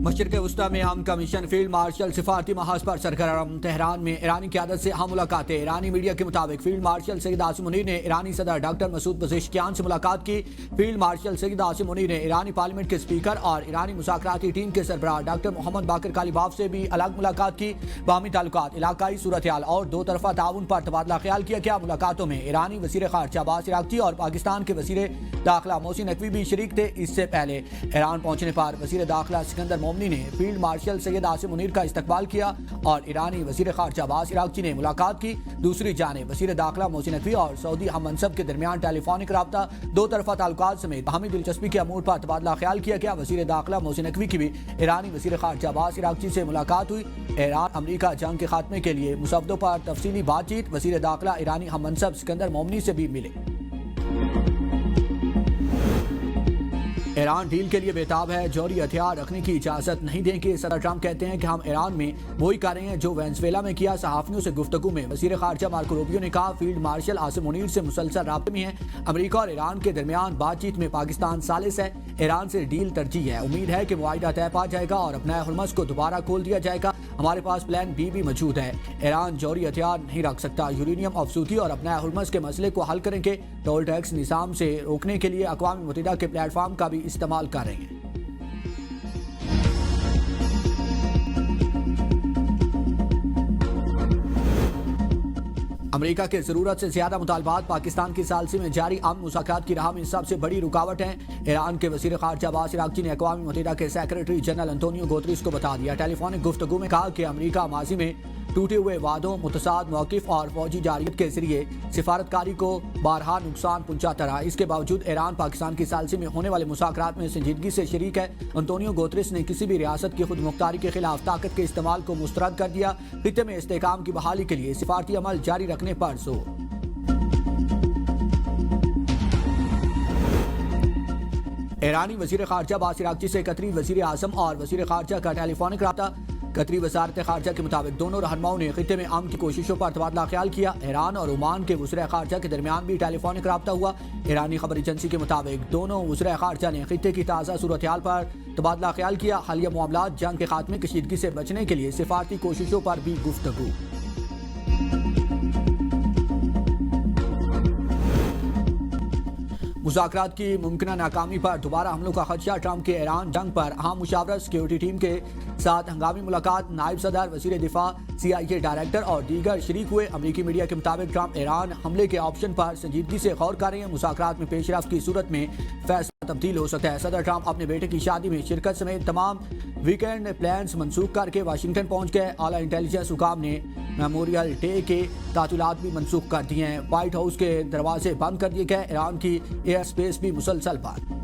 مشرق وسطی میں ہم کمیشن فیلڈ مارشل سفارتی محاذ پر سرگرم تہران میں ایرانی قیادت سے ہم ملاقاتیں ایرانی میڈیا کے مطابق فیلڈ مارشل سید عاصم منیر نے ایرانی صدر ڈاکٹر مسعود پزشکیان سے ملاقات کی فیلڈ مارشل سید عاصم منیر نے ایرانی پارلیمنٹ کے اسپیکر اور ایرانی مذاکراتی ٹیم کے سربراہ ڈاکٹر محمد باقر کالیباف سے بھی الگ ملاقات کی باہمی تعلقات علاقائی صورتحال اور دو طرفہ تعاون پر تبادلہ خیال کیا گیا ملاقاتوں میں ایرانی وزیر خارجہ عباس عراقچی اور پاکستان کے وزیر داخلہ محسن نقوی بھی شریک تھے اس سے پہلے ایران پہنچنے پر وزیر داخلہ سکندر مومنی نے فیلڈ مارشل سید عاصم منیر کا استقبال کیا اور ایرانی وزیر خارجہ عباس عراقچی نے ملاقات کی دوسری جانب وزیر داخلہ محسن نقوی اور سعودی ہم منصب کے درمیان ٹیلی فونک رابطہ دو طرفہ تعلقات سمیت باہمی دلچسپی کے امور پر تبادلہ خیال کیا گیا وزیر داخلہ محسن نقوی کی بھی ایرانی وزیر خارجہ عباس عراقچی سے ملاقات ہوئی ایران امریکہ جنگ کے خاتمے کے لیے مسودوں پر تفصیلی بات چیت وزیر داخلہ ایرانی ہم منصب سکندر مومنی سے بھی ملے ایران ڈیل کے لیے بےتاب ہے جوہری ہتھیار رکھنے کی اجازت نہیں دیں گے صدر ٹرمپ کہتے ہیں کہ ہم ایران میں وہی کر رہے ہیں جو وینزویلا میں کیا صحافیوں سے گفتگو میں وزیر خارجہ مارکو روبیو نے کہا فیلڈ مارشل عاصم منیر سے مسلسل رابطے میں ہیں امریکہ اور ایران کے درمیان بات چیت میں پاکستان ثالث ہے ایران سے ڈیل ترجیح ہے امید ہے کہ معاہدہ طے پا جائے گا اور اپنا ہرمز کو دوبارہ کھول دیا جائے گا ہمارے پاس پلان بی بھی موجود ہے ایران جوہری ہتھیار نہیں رکھ سکتا یورینیم افزودگی اور اپنا ہرمز کے مسئلے کو حل کریں گے ٹول ٹیکس نظام سے روکنے کے لیے اقوام متحدہ کے پلیٹ فارم کا بھی استعمال کر رہے ہیں امریکہ کے ضرورت سے زیادہ مطالبات پاکستان کی ثالثی میں جاری امن مذاکرات کی راہ میں سب سے بڑی رکاوٹ ہیں ایران کے وزیر خارجہ عباس عراقچی نے اقوام متحدہ کے سیکرٹری جنرل انطونیو گوتریس کو بتا دیا ٹیلی فونک گفتگو میں کہا کہ امریکہ ماضی میں ٹوٹے ہوئے وعدوں متصاد موقف اور فوجی جارحیت کے ذریعے سفارتکاری کو بارہا نقصان پہنچاتا رہا اس کے باوجود ایران پاکستان کی ثالثی میں ہونے والے مذاکرات میں سنجیدگی سے شریک ہے انطونیو گوتریس نے کسی بھی ریاست کی خود مختاری کے خلاف طاقت کے استعمال کو مسترد کر دیا خطے میں استحکام کی بحالی کے لیے سفارتی عمل جاری رکھنے پر زور ایرانی وزیر خارجہ عباس عراقچی سے قطری وزیر اعظم اور وزیر خارجہ کا ٹیلی فونک رابطہ قطری وزارت خارجہ کے مطابق دونوں رہنماؤں نے خطے میں امن کی کوششوں پر تبادلہ خیال کیا ایران اور عمان کے وزراء خارجہ کے درمیان بھی ٹیلی فونک رابطہ ہوا ایرانی خبر ایجنسی کے مطابق دونوں وزراء خارجہ نے خطے کی تازہ صورتحال پر تبادلہ خیال کیا حالیہ معاملات جنگ کے خاتمے کشیدگی سے بچنے کے لیے سفارتی کوششوں پر بھی گفتگو مذاکرات کی ممکنہ ناکامی پر دوبارہ حملوں کا خدشہ ٹرمپ کے ایران جنگ پر اہم مشاورت سیکیورٹی ٹیم کے ساتھ ہنگامی ملاقات نائب صدر وزیر دفاع CIA ڈائریکٹر اور دیگر شریک ہوئے امریکی میڈیا کے مطابق ٹرمپ ایران حملے کے آپشن پر سنجیدگی سے غور کر رہے ہیں مذاکرات میں پیش رفت کی صورت میں فیصلہ تبدیل ہو سکتا ہے صدر ٹرمپ اپنے بیٹے کی شادی میں شرکت سمیت تمام ویکینڈ پلانز منسوخ کر کے واشنگٹن پہنچ گئے اعلیٰ انٹیلیجنس حکام نے میموریل ڈے کے تعطیلات بھی منسوخ کر دیے ہیں وائٹ ہاؤس کے دروازے بند کر دیے گئے ایران کی ایئر سپیس بھی مسلسل بند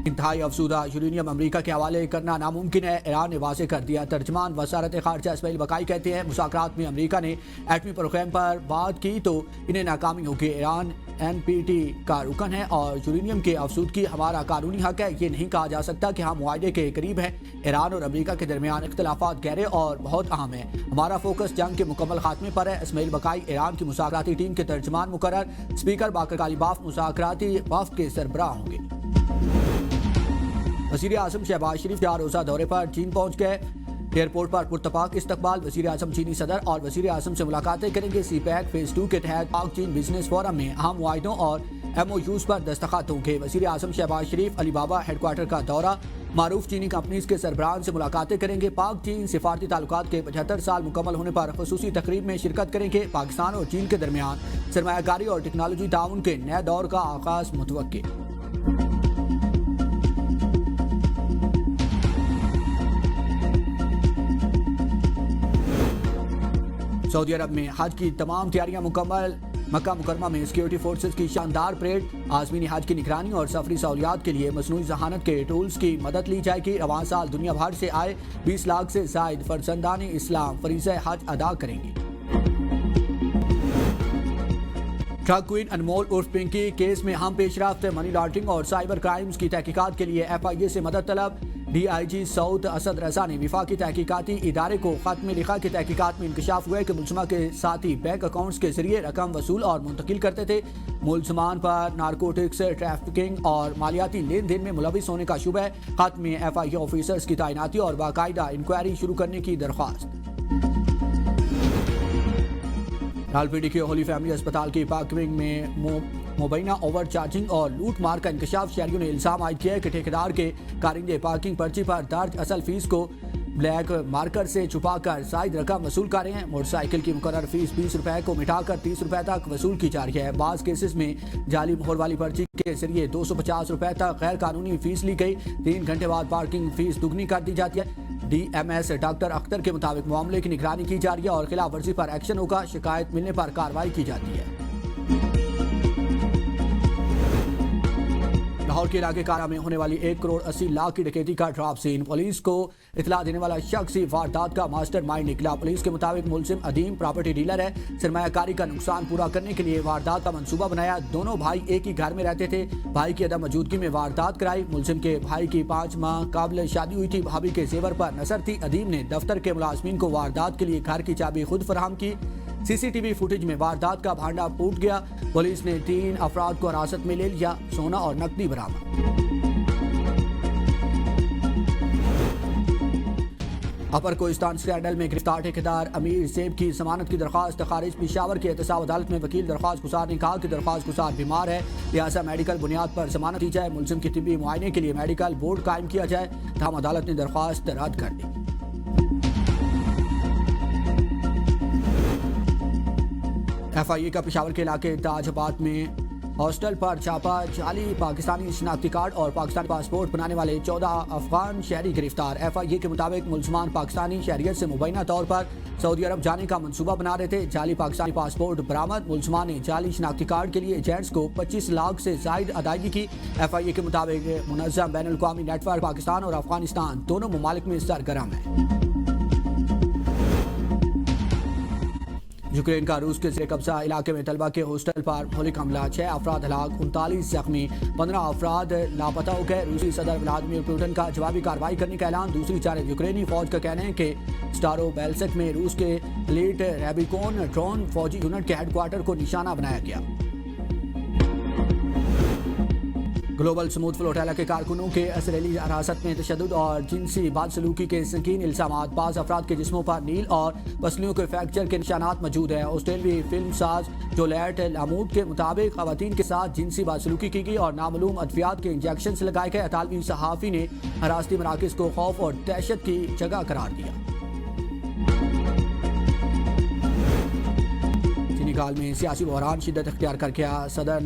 انتہائی افزودہ یورینیم امریکہ کے حوالے کرنا ناممکن ہے ایران نے واضح کر دیا ترجمان وزارت خارجہ اسماعیل بقائی کہتے ہیں مذاکرات میں امریکہ نے ایٹمی پروگرام پر بات کی تو انہیں ناکامی ہوگی ایران NPT کا رکن ہے اور یورینیم کے افزودگی ہمارا قانونی حق ہے یہ نہیں کہا جا سکتا کہ ہم معاہدے کے قریب ہیں ایران اور امریکہ کے درمیان اختلافات گہرے اور بہت اہم ہیں ہمارا فوکس جنگ کے مکمل خاتمے پر ہے اسماعیل بقائی ایران کی مذاکراتی ٹیم کے ترجمان مقرر اسپیکر باقر کالیباف مذاکراتی وفد کے سربراہ ہوں گے وزیر اعظم شہباز شریف 4 روزہ دورے پر چین پہنچ گئے ایئرپورٹ پر پرتپاک استقبال وزیر اعظم چینی صدر اور وزیر اعظم سے ملاقاتیں کریں گے CPEC فیز 2 کے تحت پاک چین بزنس فورم میں اہم معاہدوں اور MOUs پر دستخط ہوں گے وزیر اعظم شہباز شریف علی بابا ہیڈ کوارٹر کا دورہ معروف چینی کمپنیز کے سربراہان سے ملاقاتیں کریں گے پاک چین سفارتی تعلقات کے 75 سال مکمل ہونے پر خصوصی تقریب میں شرکت کریں گے پاکستان اور چین کے درمیان سرمایہ کاری اور ٹیکنالوجی تعاون کے نئے دور کا آغاز متوقع سعودی عرب میں حج کی تمام تیاریاں مکمل مکہ مکرمہ میں سیکیورٹی فورسز کی شاندار پریڈ عازمین حج کی نگرانی اور سفری سہولیات کے لیے مصنوعی ذہانت کے ٹولز کی مدد لی جائے گی رواں سال دنیا بھر سے آئے 20 لاکھ سے زائد فرزندان اسلام فریضہ حج ادا کریں گے ڈرگ کوئین انمول عرف پنکی کیس میں اہم پیش رفت منی لانڈرنگ اور سائبر کرائمز کی تحقیقات کے لیے FIA سے مدد طلب DIG سعود اسد رضا نے وفاقی تحقیقاتی ادارے کو خط میں لکھا کہ تحقیقات میں انکشاف ہوا ہے کہ ملزمہ کے ساتھی بینک اکاؤنٹس کے ذریعے رقم وصول اور منتقل کرتے تھے. ملزمان پر نارکوٹکس ٹریفکنگ اور مالیاتی لین دین میں ملوث ہونے کا شبہ ہے. خط میں FIA آفیسرز کی تعیناتی اور باقاعدہ انکوائری شروع کرنے کی درخواست. راولپنڈی کے ہولی فیملی اسپتال کی پارکنگ میں مبینہ اوور چارجنگ اور لوٹ مار کا انکشاف. شہریوں نے الزام عائد کیا ہے کہ ٹھیکیدار کے کارندے پارکنگ پرچی پر درج اصل فیس کو بلیک مارکر سے چھپا کر زائد رقم وصول کر رہے ہیں. موٹر سائیکل کی مقرر فیس 20 روپے کو مٹا کر 30 روپے تک وصول کی جا رہی ہے. بعض کیسز میں جعلی مہر والی پرچی کے ذریعے 250 روپے تک غیر قانونی فیس لی گئی. 3 گھنٹے بعد پارکنگ فیس دگنی کر دی جاتی ہے. DMS ڈاکٹر اختر کے مطابق معاملے کی نگرانی کی جا رہی ہے اور خلاف ورزی پر ایکشن ہوگا. شکایت ملنے پر کارروائی کی جاتی ہے. لاہور کے علاقے کارا میں ہونے والی 1 کروڑ 80 لاکھ کی ڈکیتی کا ڈراپ سین. پولیس کو اطلاع دینے والا شخص ہی واردات کا ماسٹر مائنڈ نکلا. پولیس کے مطابق ملزم ادیم پراپرٹی ڈیلر ہے. سرمایہ کاری کا نقصان پورا کرنے کے لیے واردات کا منصوبہ بنایا. دونوں بھائی ایک ہی گھر میں رہتے تھے. بھائی کی عدم موجودگی میں واردات کرائی. ملزم کے بھائی کی 5 ماہ قبل شادی ہوئی تھی. بھابھی کے زیور پر نظر تھی. ادیم نے دفتر کے ملازمین کو واردات کے لیے گھر کی چابی خود فراہم کی. CCTV فوٹیج میں واردات کا بھانڈا پھوٹ گیا. پولیس نے 3 افراد کو حراست میں لے لیا. سونا اور نقدی برآمد. اپر کوہستان اسکینڈل میں گرفتار ٹھیکیدار امیر زیب کی ضمانت کی درخواست خارج. پشاور کی احتساب عدالت میں وکیل درخواست گزار نے کہا کہ درخواست گزار بیمار ہے لہذا میڈیکل بنیاد پر ضمانت دی جائے. ملزم کی طبی معائنے کے لیے میڈیکل بورڈ قائم کیا جائے. تاہم عدالت نے درخواست رد کر دی. FIA کا پشاور کے علاقے تاج آباد میں ہاسٹل پر چھاپا. جعلی پاکستانی شناختی کارڈ اور پاکستانی پاسپورٹ بنانے والے 14 افغان شہری گرفتار. FIA کے مطابق ملزمان پاکستانی شہریت سے مبینہ طور پر سعودی عرب جانے کا منصوبہ بنا رہے تھے. جعلی پاکستانی پاسپورٹ برآمد. ملزمان نے جعلی شناختی کارڈ کے لیے ایجنٹس کو 25 لاکھ سے زائد ادائیگی کی. FIA کے مطابق منظم بین الاقوامی نیٹ ورک پاکستان اور افغانستان دونوں ممالک میں سرگرم ہے. یوکرین کا روس کے زیر قبضہ علاقے میں طلبہ کے ہاسٹل پر ہولک حملہ. 6 افراد ہلاک، 39 زخمی، 15 افراد لاپتہ ہو گئے. روسی صدر ولادیمیر پوٹن کا جوابی کارروائی کرنے کا اعلان. دوسری جانب یوکرینی فوج کا کہنا ہے کہ سٹارو بیلسک میں روس کے لیٹ ریبیکون ڈرون فوجی یونٹ کے ہیڈ کوارٹر کو نشانہ بنایا گیا. گلوبل سموتھ فلو ہوٹل کے کارکنوں کے اسرائیلی حراست میں تشدد اور جنسی بدسلوکی کے سنگین الزامات. بعض افراد کے جسموں پر نیل اور پسلیوں کے فریکچر کے نشانات موجود ہیں. آسٹریلوی فلم ساز جولیٹ لاموٹ کے مطابق خواتین کے ساتھ جنسی بدسلوکی کی گئی اور نامعلوم ادویات کے انجیکشنز لگائے گئے. اطالوی صحافی نے حراستی مراکز کو خوف اور دہشت کی جگہ قرار دیا. سینیگال میں سیاسی بحران شدت اختیار کر گیا. صدر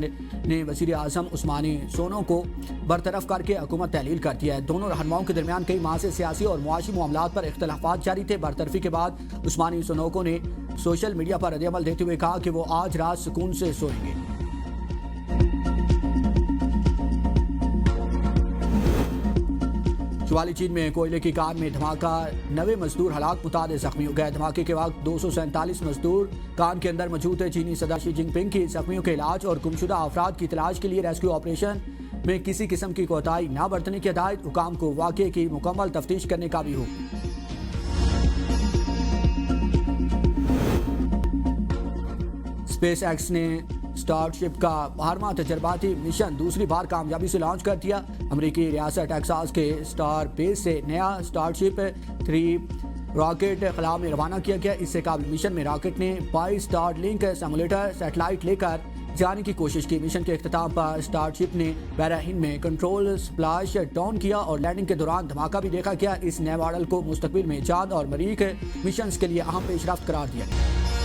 نے وزیر اعظم عثمانی سونو کو برطرف کر کے حکومت تحلیل کر دیا ہے. دونوں رہنماؤں کے درمیان کئی ماہ سے سیاسی اور معاشی معاملات پر اختلافات جاری تھے. برطرفی کے بعد عثمانی سونوکو نے سوشل میڈیا پر رد عمل دیتے ہوئے کہا کہ وہ آج رات سکون سے سوئیں گے. شمالی چین میں کوئلے کی کان میں دھماکہ، 90 مزدور ہلاک، متعدد زخمی ہو گئے. دھماکے کے وقت 247 مزدور کان کے اندر موجود تھے. چینی صدر شی جن پنگ کی زخمیوں کے علاج اور گمشدہ افراد کی تلاش کے لیے ریسکیو آپریشن میں کسی قسم کی کوتاہی نہ برتنے کی ہدایت. حکام کو واقعے کی مکمل تفتیش کرنے کا بھی حکم. اسپیس ایکس نے اسٹار شپ کا 12واں تجرباتی مشن دوسری بار کامیابی سے لانچ کر دیا. امریکی ریاست ٹیکساس کے اسٹار بیس سے نیا اسٹار شپ 3 راکٹ خلا میں روانہ کیا گیا. اس سے قبل مشن میں راکٹ نے 22 اسٹار لنک سیمولیٹر سیٹلائٹ لے کر جانے کی کوشش کی. مشن کے اختتام پر اسٹار شپ نے بحرہ ہند میں کنٹرول سپلاش ڈاؤن کیا اور لینڈنگ کے دوران دھماکہ بھی دیکھا گیا. اس نئے ماڈل کو مستقبل میں چاند اور مریخ مشنز کے لیے اہم پیش رفت قرار دیا گیا.